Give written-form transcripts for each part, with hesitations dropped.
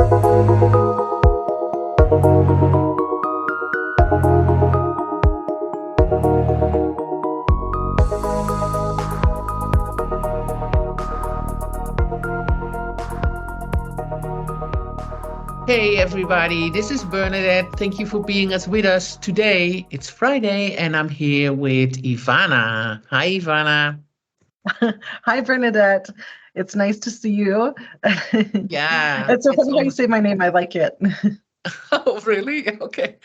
Hey everybody, this is Bernadette. Thank you for being with us today. It's Friday and I'm here with Ivana. Hi Ivana. Hi, Bernadette. It's nice to see you. Yeah, It's so it's funny how you almost. say my name. I like it. Oh, really? Okay.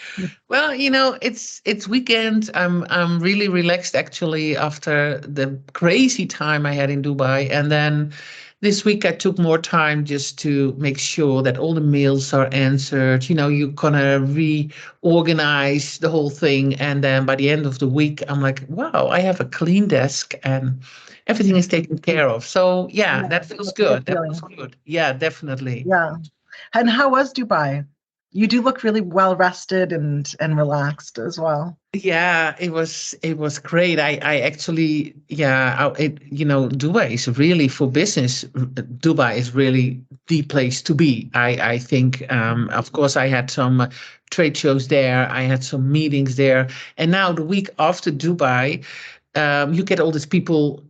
Well, it's weekend. I'm really relaxed actually after the crazy time I had in Dubai. And then this week I took more time just to make sure that all the mails are answered. You kind of reorganize the whole thing. And then by the end of the week, I'm like, wow, I have a clean desk and everything is taken care of. So yeah, Yeah, that feels that's a good good. That feels feeling. good. Yeah, definitely. Yeah. And how was Dubai? You do look really well rested and relaxed as well. Yeah, it was great. I actually, yeah, Dubai is really for business. Dubai is really the place to be. I think, of course, I had some trade shows there. I had some meetings there, and now the week after Dubai, you get all these people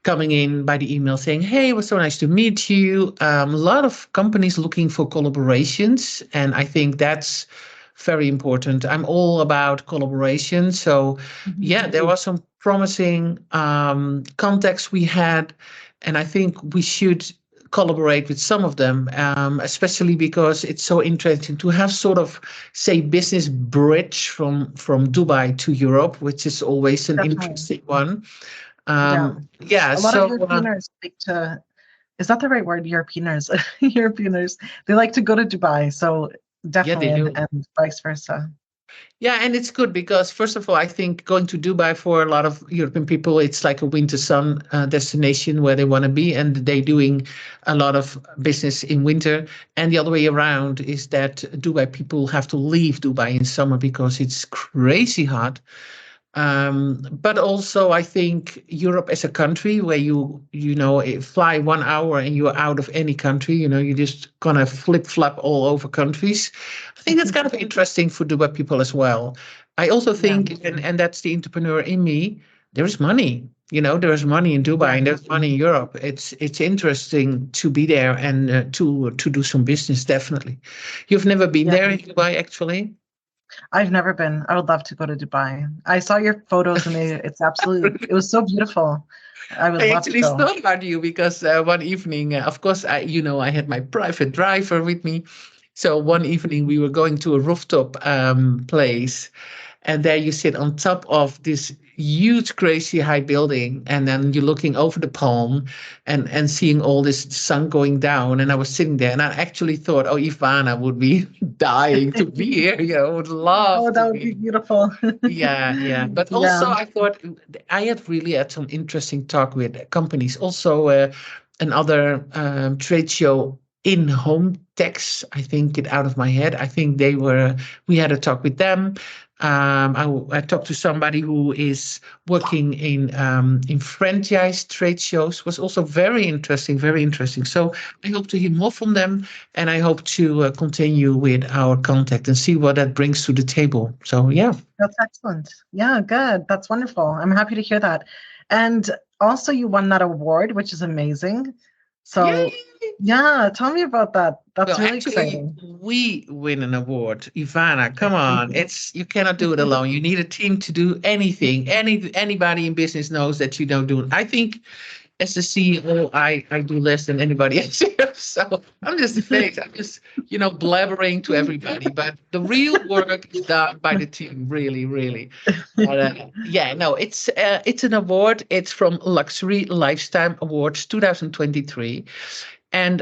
coming in by the email saying, "Hey, it was so nice to meet you." A lot of companies looking for collaborations, and I think that's very important. I'm all about collaboration. So, yeah, Mhm. there was some promising contacts we had, and I think we should collaborate with some of them, especially because it's so interesting to have sort of, say, business bridge from Dubai to Europe, which is always an Definitely. interesting one. Yeah. Yeah, A lot of so Europeaners like to, is that the right word? Europeaners. Europeaners. They like to go to Dubai. So yeah, they definitely, do. and vice versa. Yeah, and it's good because first of all, I think going to Dubai for a lot of European people, it's like a winter sun destination where they want to be, and they're doing a lot of business in winter. And the other way around is that Dubai people have to leave Dubai in summer because it's crazy hot. But also, I think Europe as a country where fly 1 hour and you're out of any country, you just gonna flip flap all over countries. I think that's kind of interesting for Dubai people as well. I also Yeah. think, and that's the entrepreneur in me, there is money. There is money in Dubai Yeah. and there's money in Europe. It's interesting to be there and to do some business, definitely. You've never been Yeah. there in Dubai, actually? I've never been. I would love to go to Dubai. I saw your photos and it was so beautiful. I would I love to actually go. thought about you because one evening, of course, I had my private driver with me. So one evening we were going to a rooftop place, and there you sit on top of this huge, crazy high building, and then you're looking over the palm and seeing all this sun going down. And I was sitting there, and I actually thought, oh, Ivana would be dying to be here. Would love Oh, to that would be be. beautiful. Yeah, yeah. But also, Yeah. I thought I had really had some interesting talk with companies. Also, another trade show in home techs. I think it out of my head. I think we had a talk with them. I talked to somebody who is working in franchise trade shows. Was also very interesting, very interesting. So I hope to hear more from them, and I hope to continue with our contact and see what that brings to the table. So yeah. That's excellent. Yeah, good. That's wonderful. I'm happy to hear that. And also you won that award, which is amazing. Yay! So yeah, tell me about that. That's Well, really actually, exciting. we win an award. Ivana, come on. You cannot do it alone. You need a team to do anything. Anybody in business knows that you don't do it. I think as the CEO, I do less than anybody else here. So I'm just a face. I'm just, blabbering to everybody. But the real work is done by the team, really, really. But yeah, no, it's an award. It's from Luxury Lifetime Awards 2023. And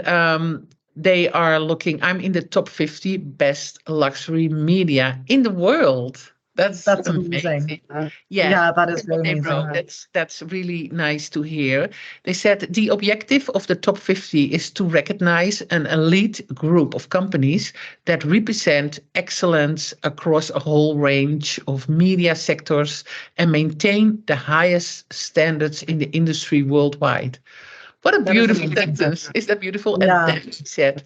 they are looking, I'm in the top 50 best luxury media in the world. That's That's amazing. amazing. Yeah, Yeah, that is what very they wrote. amazing. That's really nice to hear. They said the objective of the top 50 is to recognize an elite group of companies that represent excellence across a whole range of media sectors and maintain the highest standards in the industry worldwide. What a That is beautiful amazing. sentence. Is that beautiful? And Yeah. then she said,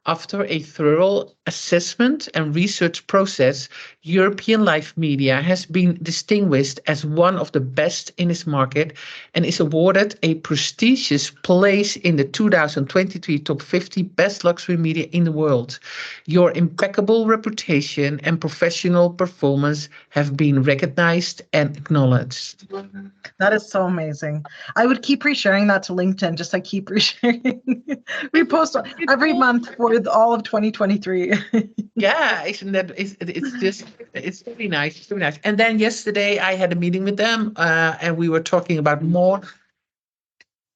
After a thorough assessment and research process, European Life Media has been distinguished as one of the best in its market and is awarded a prestigious place in the 2023 Top 50 Best Luxury Media in the World. Your impeccable reputation and professional performance have been recognized and acknowledged. That is so amazing. I would keep resharing that to LinkedIn, just like keep resharing. We post every month for all of 2023. Yeah, isn't that it's very nice. It's very nice. And then yesterday I had a meeting with them, and we were talking about more.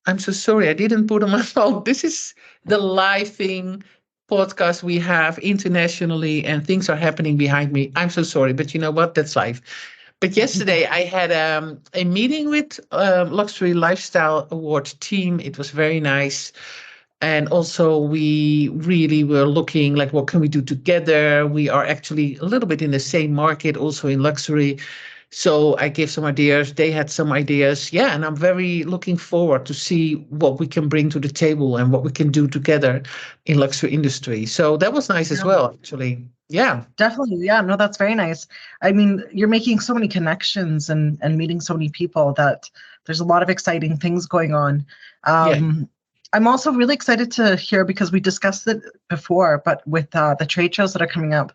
I'm so sorry, I didn't put on my phone. This is the live thing podcast we have internationally, and things are happening behind me. I'm so sorry, but you know what? That's life. But yesterday I had a meeting with Luxury Lifestyle Award team. It was very nice. And also we really were looking like, what can we do together? We are actually a little bit in the same market, also in luxury. So I gave some ideas. They had some ideas. Yeah, and I'm very looking forward to see what we can bring to the table and what we can do together in luxury industry. So that was nice as well, actually. Yeah. Definitely. Yeah, no, that's very nice. I mean, you're making so many connections and meeting so many people that there's a lot of exciting things going on. Yeah. I'm also really excited to hear, because we discussed it before, but with the trade shows that are coming up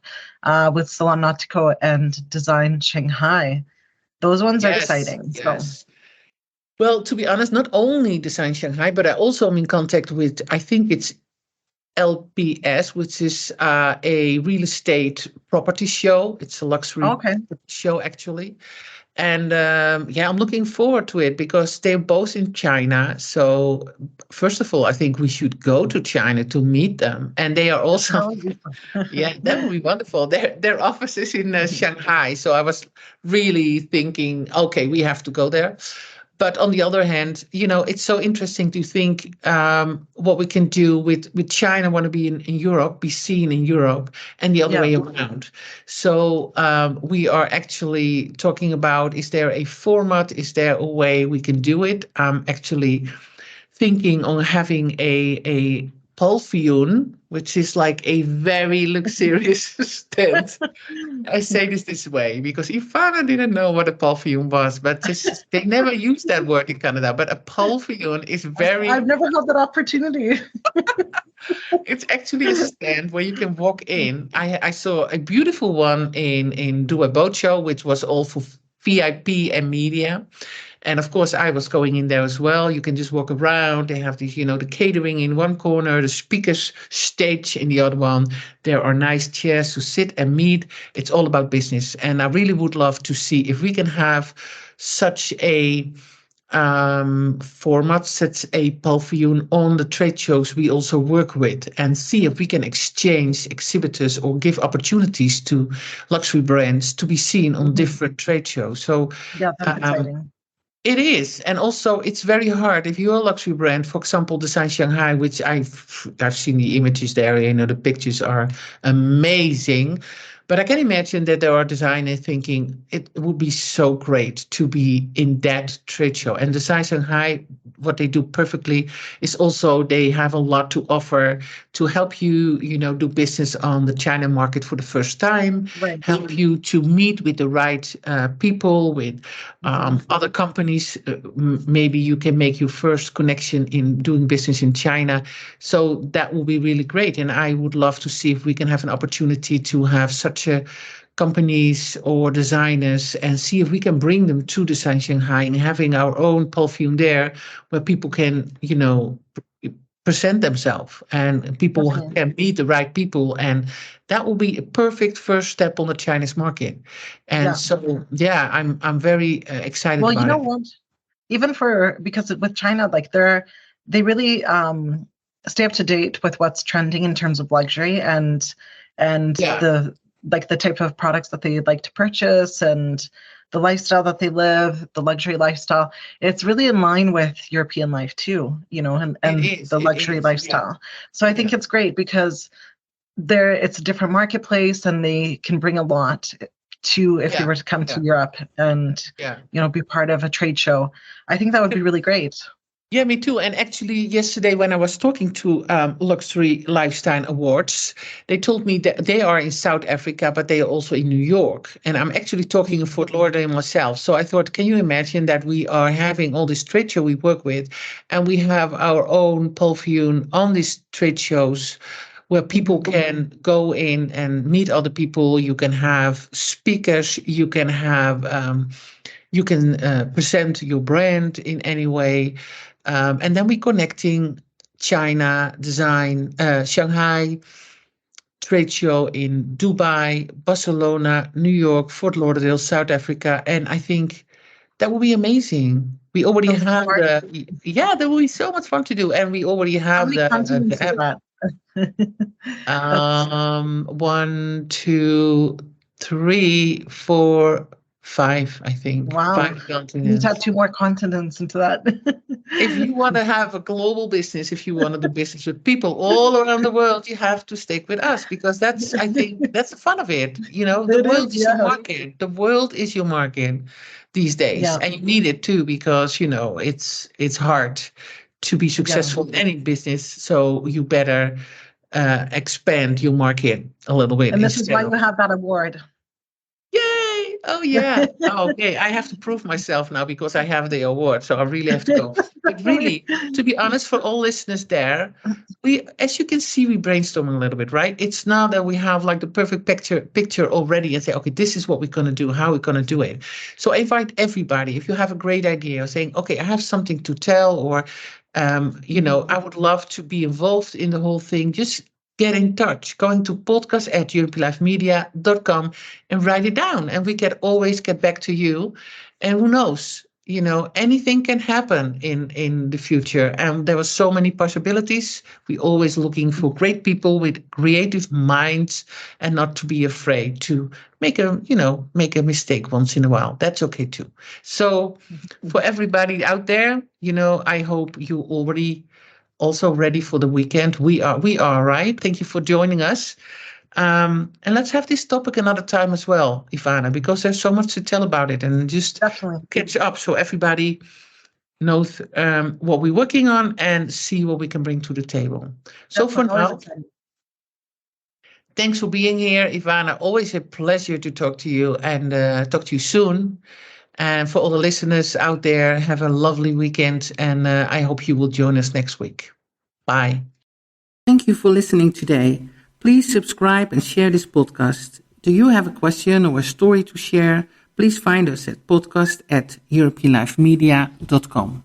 with Salon Nautico and Design Shanghai, those ones are exciting. Yes. Well, to be honest, not only Design Shanghai, but I also am in contact with, I think it's LPS, which is a real estate property show. It's a luxury show, actually. And yeah, I'm looking forward to it because they're both in China. So first of all, I think we should go to China to meet them. And they are also, yeah, that would be wonderful. Their office is in Shanghai. So I was really thinking, okay, we have to go there. But on the other hand, you know, it's so interesting to think what we can do with China, want to be in Europe, be seen in Europe, and the other way around. So we are actually talking about, is there a format? Is there a way we can do it? I'm actually thinking on having a pavilion, which is like a very luxurious stand. I say this way because Ivana didn't know what a pavilion was, but they never use that word in Canada. But a pavilion is very... I've never had that opportunity. It's actually a stand where you can walk in. I saw a beautiful one in Dubai Boat Show, which was all for VIP and media. And of course, I was going in there as well. You can just walk around. They have these, you know, the catering in one corner, the speakers stage in the other one. There are nice chairs to sit and meet. It's all about business. And I really would love to see if we can have such a format, such a pavilion on the trade shows we also work with, and see if we can exchange exhibitors or give opportunities to luxury brands to be seen on different trade shows. So yeah, that's exciting. It is. And also it's very hard if you're a luxury brand, for example, Design Shanghai, which I've seen the images there, you know, the pictures are amazing. But I can imagine that there are designers thinking it would be so great to be in that trade show. And Design Shanghai, what they do perfectly is also they have a lot to offer to help you, you know, do business on the China market for the first time, help you to meet with the right people, with other companies. Maybe you can make your first connection in doing business in China. So that will be really great. And I would love to see if we can have an opportunity to have such a companies or designers and see if we can bring them to Design Shanghai and having our own pavilion there where people can, you know, present themselves and people can meet the right people. And that will be a perfect first step on the Chinese market. And so, yeah, I'm very excited about it. Well, you know what? Even because with China, like they really stay up to date with what's trending in terms of luxury and the type of products that they like to purchase and the lifestyle that they live, the luxury lifestyle. It's really in line with European life too, you know, and the luxury lifestyle. Yeah. So I think it's great because it's a different marketplace and they can bring a lot to if you were to come to Europe and you know, be part of a trade show. I think that would be really great. Yeah, me too. And actually, yesterday when I was talking to Luxury Lifestyle Awards, they told me that they are in South Africa, but they are also in New York. And I'm actually talking in Fort Lauderdale myself. So I thought, can you imagine that we are having all these trade show we work with, and we have our own pavilion on these trade shows where people can go in and meet other people. You can have speakers. You can have you can present your brand in any way. And then we're connecting China design, Shanghai trade show in Dubai, Barcelona, New York, Fort Lauderdale, South Africa. And I think that will be amazing. We already have yeah, that will be so much fun to do. And we already have the continents is that? 1, 2, 3, 4, 5, I think. Wow. 5 continents. You need to add 2 more continents into that. If you want to have a global business, if you want to do business with people all around the world, you have to stick with us, because that's, I think, that's the fun of it. You know, the world is your market. The world is your market these days. Yeah. And you need it too, because, you know, it's hard to be successful in any business. So you better expand your market a little bit. And this is why you have that award. Yay! Oh yeah. Oh, okay. I have to prove myself now because I have the award, so I really have to go. But really, to be honest, for all listeners there, we, as you can see, we brainstorming a little bit, right? It's not that we have like the perfect picture already and say, okay, this is what we're gonna do, how we're gonna do it. So I invite everybody, if you have a great idea, saying, okay, I have something to tell, or you know, I would love to be involved in the whole thing. Just get in touch, going to podcast@EuropeanLifeMedia.com and write it down. And we can always get back to you. And who knows, you know, anything can happen in the future. And there were so many possibilities. We always looking for great people with creative minds, and not to be afraid to make a mistake once in a while. That's okay too. So for everybody out there, you know, I hope you already also ready for the weekend. We are, right? Thank you for joining us. And let's have this topic another time as well, Ivana, because there's so much to tell about it, and just catch up so everybody knows what we're working on and see what we can bring to the table. So for now, thanks for being here, Ivana. Always a pleasure to talk to you, and talk to you soon. And for all the listeners out there, have a lovely weekend, and I hope you will join us next week. Bye. Thank you for listening today. Please subscribe and share this podcast. Do you have a question or a story to share? Please find us at podcast@EuropeanLifeMedia.com.